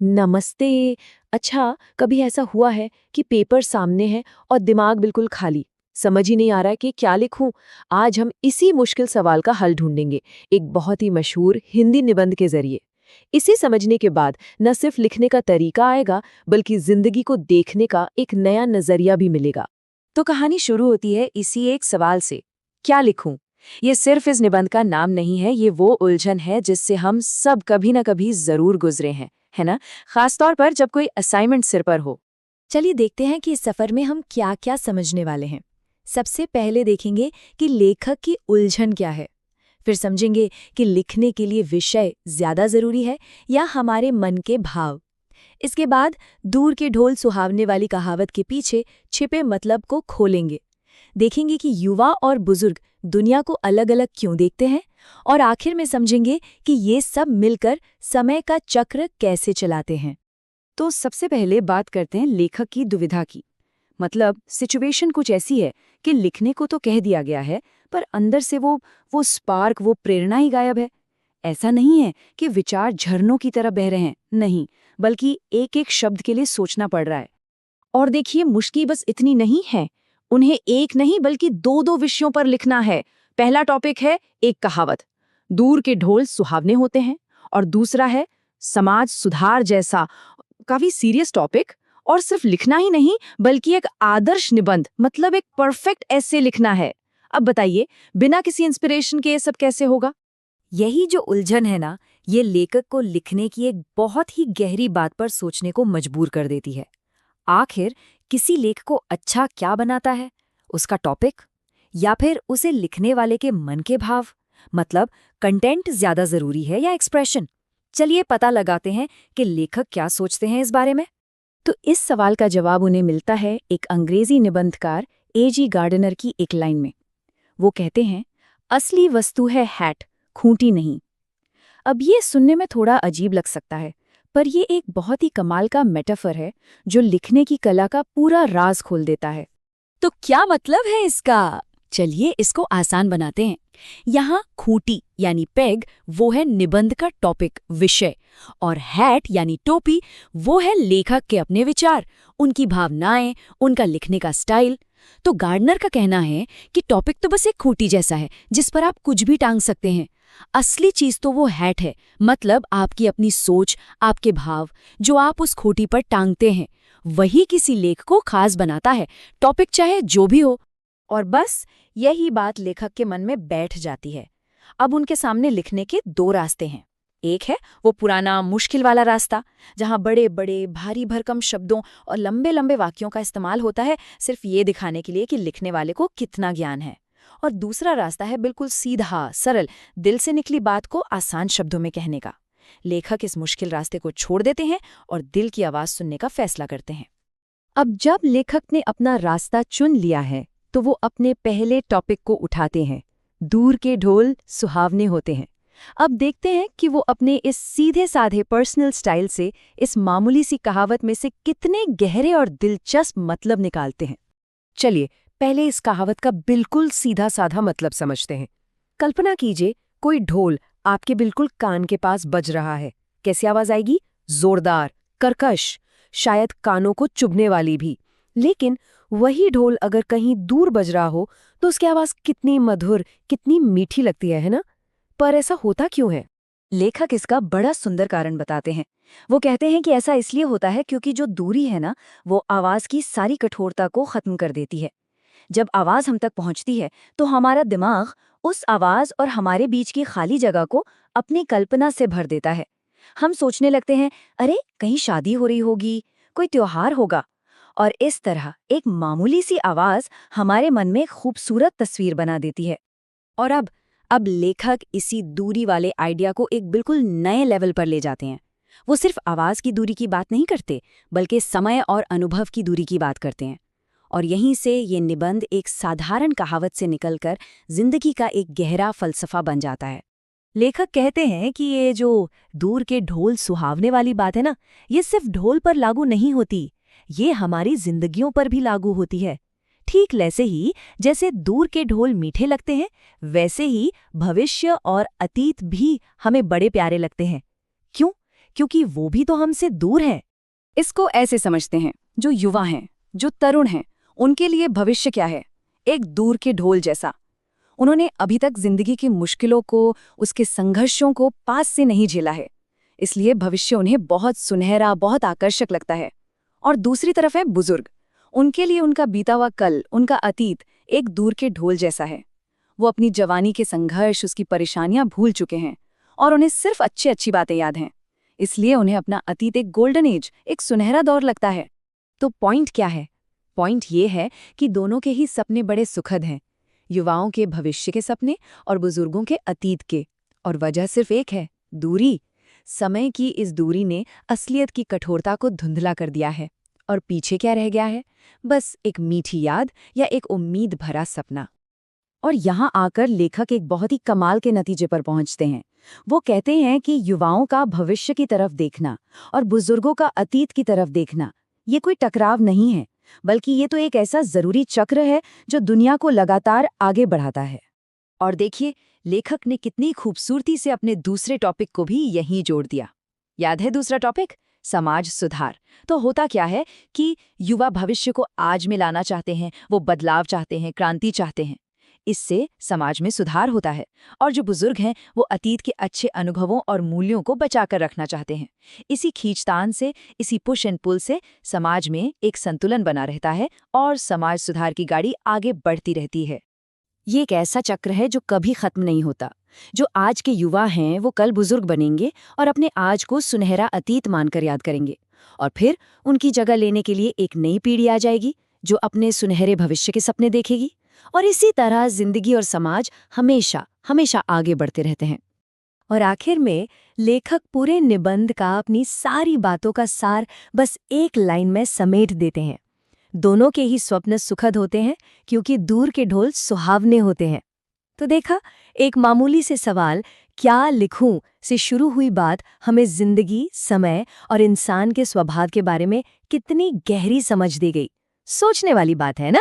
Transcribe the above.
नमस्ते। अच्छा, कभी ऐसा हुआ है कि पेपर सामने है और दिमाग बिल्कुल खाली, समझ ही नहीं आ रहा है कि क्या लिखूं। आज हम इसी मुश्किल सवाल का हल ढूंढेंगे, एक बहुत ही मशहूर हिंदी निबंध के जरिए। इसे समझने के बाद न सिर्फ लिखने का तरीका आएगा, बल्कि जिंदगी को देखने का एक नया नजरिया भी मिलेगा। तो कहानी शुरू होती है इसी एक सवाल से, क्या लिखूं? ये सिर्फ इस निबंध का नाम नहीं है, ये वो उलझन है जिससे हम सब कभी ना कभी जरूर गुजरे हैं, है ना? खासतौर पर जब कोई असाइनमेंट सिर पर हो। चलिए देखते हैं कि इस सफर में हम क्या क्या समझने वाले हैं। सबसे पहले देखेंगे कि लेखक की उलझन क्या है। फिर समझेंगे कि लिखने के लिए विषय ज्यादा जरूरी है या हमारे मन के भाव। इसके बाद दूर के ढोल सुहावने वाली कहावत के पीछे छिपे मतलब को खोलेंगे। देखेंगे कि युवा और बुजुर्ग दुनिया को अलग अलग क्यों देखते हैं, और आखिर में समझेंगे कि ये सब मिलकर समय का चक्र कैसे चलाते हैं। तो सबसे पहले बात करते हैं लेखक की दुविधा की। मतलब सिचुएशन कुछ ऐसी है कि लिखने को तो कह दिया गया है, पर अंदर से वो स्पार्क, वो प्रेरणा ही गायब है। ऐसा नहीं है कि विचार झरनों की तरह बह रहे हैं, नहीं, बल्कि एक एक शब्द के लिए सोचना पड़ रहा है। और देखिए, मुश्किल बस इतनी नहीं है, उन्हें एक नहीं बल्कि दो दो विषयों पर लिखना है। पहला टॉपिक है एक कहावत, दूर के ढोल सुहावने होते हैं, और दूसरा है समाज सुधार जैसा काफी सीरियस टॉपिक। और सिर्फ लिखना ही नहीं, बल्कि एक आदर्श निबंध, मतलब एक परफेक्ट ऐसे लिखना है। अब बताइए, बिना किसी इंस्पिरेशन के ये सब कैसे होगा? यही जो उलझन है ना, ये लेखक को लिखने की एक बहुत ही गहरी बात पर सोचने को मजबूर कर देती है। आखिर किसी लेख को अच्छा क्या बनाता है? उसका टॉपिक, या फिर उसे लिखने वाले के मन के भाव? मतलब कंटेंट ज्यादा जरूरी है या एक्सप्रेशन? चलिए पता लगाते हैं कि लेखक क्या सोचते हैं इस बारे में। तो इस सवाल का जवाब उन्हें मिलता है एक अंग्रेजी निबंधकार A.G. गार्डनर की एक लाइन में। वो कहते हैं, असली वस्तु है हैट, खूंटी नहीं। अब ये सुनने में थोड़ा अजीब लग सकता है, पर ये एक बहुत ही कमाल का मेटाफर है जो लिखने की कला का पूरा राज खोल देता है। तो क्या मतलब है इसका? चलिए इसको आसान बनाते हैं। यहाँ खूंटी यानी पेग वो है निबंध का टॉपिक, विषय, और हैट यानी टोपी वो है लेखक के अपने विचार, उनकी भावनाएं, उनका लिखने का स्टाइल। तो गार्डनर का कहना है कि टॉपिक तो बस एक खूंटी जैसा है जिस पर आप कुछ भी टांग सकते हैं। असली चीज तो वो हैट है, मतलब आपकी अपनी सोच, आपके भाव, जो आप उस खूंटी पर टांगते हैं, वही किसी लेख को खास बनाता है, टॉपिक चाहे जो भी हो। और बस यही बात लेखक के मन में बैठ जाती है। अब उनके सामने लिखने के दो रास्ते हैं। एक है वो पुराना मुश्किल वाला रास्ता, जहां बड़े बड़े भारी भरकम शब्दों और लंबे लंबे वाक्यों का इस्तेमाल होता है, सिर्फ ये दिखाने के लिए कि लिखने वाले को कितना ज्ञान है। और दूसरा रास्ता है बिल्कुल सीधा सरल, दिल से निकली बात को आसान शब्दों में कहने का। लेखक इस मुश्किल रास्ते को छोड़ देते हैं और दिल की आवाज सुनने का फैसला करते हैं। अब जब लेखक ने अपना रास्ता चुन लिया है, तो वो अपने पहले टॉपिक को उठाते हैं, दूर के ढोल सुहावने होते हैं। अब देखते हैं कि वो अपने इस सीधे साधे पर्सनल स्टाइल से इस मामूली सी कहावत में से कितने गहरे और दिलचस्प मतलब निकालते हैं। चलिए पहले इस कहावत का बिल्कुल सीधा साधा मतलब समझते हैं। कल्पना कीजिए, कोई ढोल आपके बिल्कुल कान के पास बज रहा है। कैसी आवाज आएगी? जोरदार, कर्कश, शायद कानों को चुभने वाली भी। लेकिन वही ढोल अगर कहीं दूर बज रहा हो तो उसकी आवाज कितनी मधुर, कितनी मीठी लगती है ना? पर ऐसा होता क्यों है? लेखक इसका बड़ा सुंदर कारण बताते हैं। वो कहते हैं कि ऐसा इसलिए होता है क्योंकि जो दूरी है ना, वो आवाज की सारी कठोरता को खत्म कर देती है। जब आवाज हम तक पहुंचती है तो हमारा दिमाग उस आवाज और हमारे बीच की खाली जगह को अपनी कल्पना से भर देता है। हम सोचने लगते हैं, अरे कहीं शादी हो रही होगी, कोई त्योहार होगा। और इस तरह एक मामूली सी आवाज हमारे मन में खूबसूरत तस्वीर बना देती है। और अब लेखक इसी दूरी वाले आइडिया को एक बिल्कुल नए लेवल पर ले जाते हैं। वो सिर्फ आवाज की दूरी की बात नहीं करते, बल्कि समय और अनुभव की दूरी की बात करते हैं। और यहीं से ये निबंध एक साधारण कहावत से निकलकर जिंदगी का एक गहरा फलसफा बन जाता है। लेखक कहते हैं कि ये जो दूर के ढोल सुहावने वाली बात है ना, ये सिर्फ ढोल पर लागू नहीं होती, ये हमारी जिंदगियों पर भी लागू होती है। ठीक वैसे ही जैसे दूर के ढोल मीठे लगते हैं, वैसे ही भविष्य और अतीत भी हमें बड़े प्यारे लगते हैं। क्यों? क्योंकि वो भी तो हमसे दूर है। इसको ऐसे समझते हैं, जो युवा हैं, जो तरुण हैं, उनके लिए भविष्य क्या है? एक दूर के ढोल जैसा। उन्होंने अभी तक जिंदगी की मुश्किलों को, उसके संघर्षों को पास से नहीं झेला है, इसलिए भविष्य उन्हें बहुत सुनहरा, बहुत आकर्षक लगता है। और दूसरी तरफ है बुजुर्ग। उनके लिए उनका बीता हुआ कल, उनका अतीत एक दूर के ढोल जैसा है। वो अपनी जवानी के संघर्ष, उसकी परेशानियां भूल चुके हैं और उन्हें सिर्फ अच्छी बातें याद हैं। इसलिए उन्हें अपना अतीत एक गोल्डन एज, एक सुनहरा दौर लगता है। तो पॉइंट क्या है? पॉइंट ये है कि दोनों के ही सपने बड़े सुखद हैं, युवाओं के भविष्य के सपने और बुजुर्गों के अतीत के। और वजह सिर्फ एक है, दूरी। समय की इस दूरी ने असलियत की कठोरता को धुंधला कर दिया है। और पीछे क्या रह गया है? बस एक मीठी याद या एक उम्मीद भरा सपना। और यहाँ आकर लेखक एक बहुत ही कमाल के नतीजे पर पहुंचते हैं। वो कहते हैं कि युवाओं का भविष्य की तरफ देखना और बुजुर्गों का अतीत की तरफ देखना, ये कोई टकराव नहीं है, बल्कि ये तो एक ऐसा जरूरी चक्र है जो दुनिया को लगातार आगे बढ़ाता है। और देखिए, लेखक ने कितनी खूबसूरती से अपने दूसरे टॉपिक को भी यहीं जोड़ दिया। याद है दूसरा टॉपिक? समाज सुधार। तो होता क्या है कि युवा भविष्य को आज में लाना चाहते हैं, वो बदलाव चाहते हैं, क्रांति चाहते हैं। इससे समाज में सुधार होता है। और जो बुजुर्ग हैं, वो अतीत के अच्छे अनुभवों और मूल्यों को बचाकर रखना चाहते हैं। इसी खींचतान से, इसी पुश एंड पुल से समाज में एक संतुलन बना रहता है और समाज सुधार की गाड़ी आगे बढ़ती रहती है। ये एक ऐसा चक्र है जो कभी खत्म नहीं होता। जो आज के युवा हैं, वो कल बुजुर्ग बनेंगे और अपने आज को सुनहरा अतीत मानकर याद करेंगे। और फिर उनकी जगह लेने के लिए एक नई पीढ़ी आ जाएगी जो अपने सुनहरे भविष्य के सपने देखेगी। और इसी तरह जिंदगी और समाज हमेशा हमेशा आगे बढ़ते रहते हैं। और आखिर में लेखक पूरे निबंध का अपनी सारी बातों का सार बस एक लाइन में समेट देते हैं। दोनों के ही स्वप्न सुखद होते हैं क्योंकि दूर के ढोल सुहावने होते हैं। तो देखा, एक मामूली से सवाल क्या लिखूं से शुरू हुई बात हमें जिंदगी, समय और इंसान के स्वभाव के बारे में कितनी गहरी समझ दे गई। सोचने वाली बात है ना?